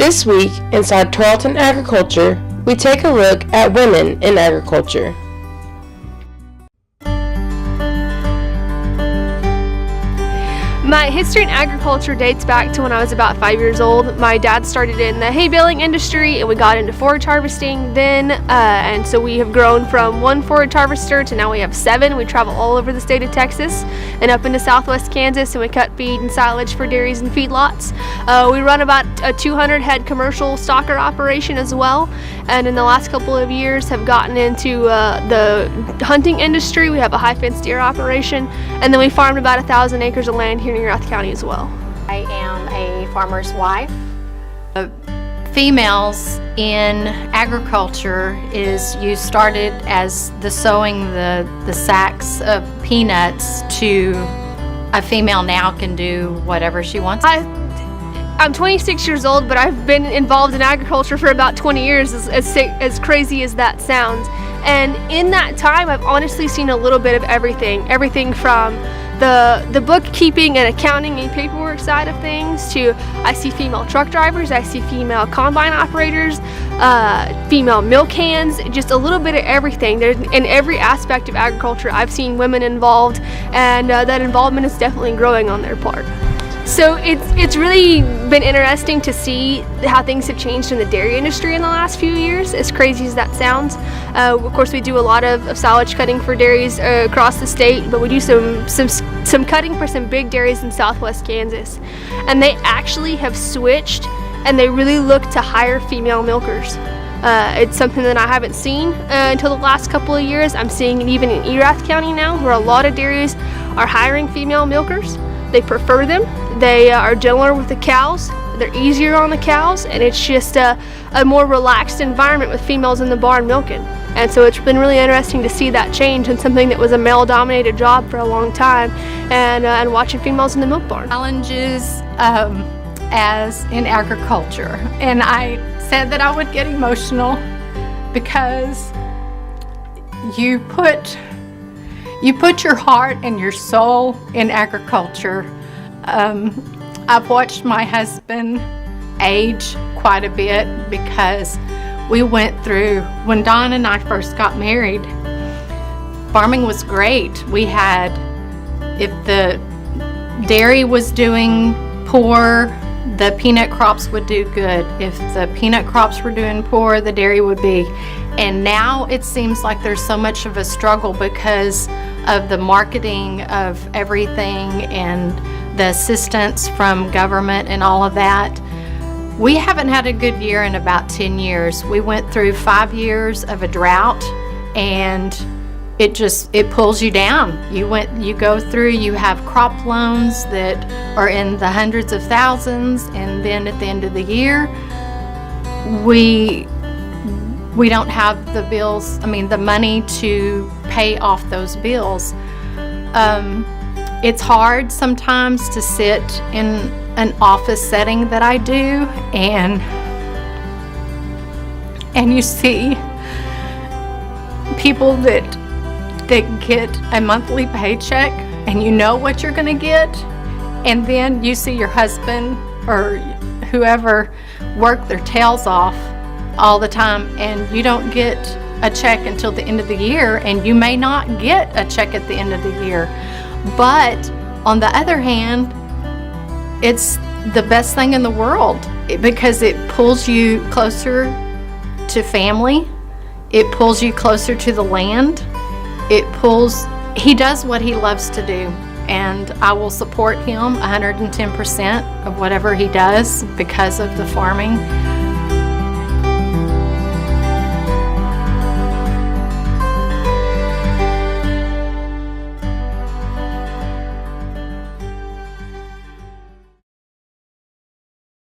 This week, inside Tarleton Agriculture, we take a look at women in agriculture. My history in agriculture dates back to when I was about 5 years old. My dad started in the hay baling industry and we got into forage harvesting then, and so we have grown from one forage harvester to now we have 7. We travel all over the state of Texas and up into southwest Kansas, and we cut feed and silage for dairies and feedlots. We run about a 200 head commercial stocker operation as well, and in the last couple of years have gotten into the hunting industry. We have a high fence deer operation, and then we farmed about 1,000 acres of land here in Routh County as well. I am a farmer's wife. Females in agriculture is you started as the sewing the sacks of peanuts to a female now can do whatever she wants. I'm 26 years old, but I've been involved in agriculture for about 20 years, as crazy as that sounds. And in that time, I've honestly seen a little bit of everything from the bookkeeping and accounting and paperwork side of things to I see female truck drivers, I see female combine operators, female milk hands, just a little bit of everything. In every aspect of agriculture, I've seen women involved, and that involvement is definitely growing on their part. So it's really been interesting to see how things have changed in the dairy industry in the last few years, as crazy as that sounds. Of course, we do a lot of silage cutting for dairies across the state, but we do some cutting for some big dairies in southwest Kansas. And they actually have switched, and they really look to hire female milkers. It's something that I haven't seen until the last couple of years. I'm seeing it even in Erath County now, where a lot of dairies are hiring female milkers. They prefer them. They are gentler with the cows. They're easier on the cows, and it's just a more relaxed environment with females in the barn milking. And so it's been really interesting to see that change in something that was a male-dominated job for a long time, and watching females in the milk barn. Challenges as in agriculture, and I said that I would get emotional because you put your heart and your soul in agriculture. I've watched my husband age quite a bit because we went through, when Don and I first got married, farming was great. We had, if the dairy was doing poor, the peanut crops would do good. If the peanut crops were doing poor, the dairy would be. And now it seems like there's so much of a struggle because of the marketing of everything and the assistance from government and all of that. We haven't had a good year in about 10 years. We went through 5 years of a drought, and it pulls you down. You go through, you have crop loans that are in the hundreds of thousands, and then at the end of the year, we don't have the money to pay off those bills. It's hard sometimes to sit in an office setting that I do, and you see people that get a monthly paycheck, and you know what you're going to get, and then you see your husband or whoever work their tails off all the time, and you don't get a check until the end of the year, and you may not get a check at the end of the year. But on the other hand, it's the best thing in the world because it pulls you closer to family. It pulls you closer to the land. He does what he loves to do, and I will support him 110% of whatever he does because of the farming.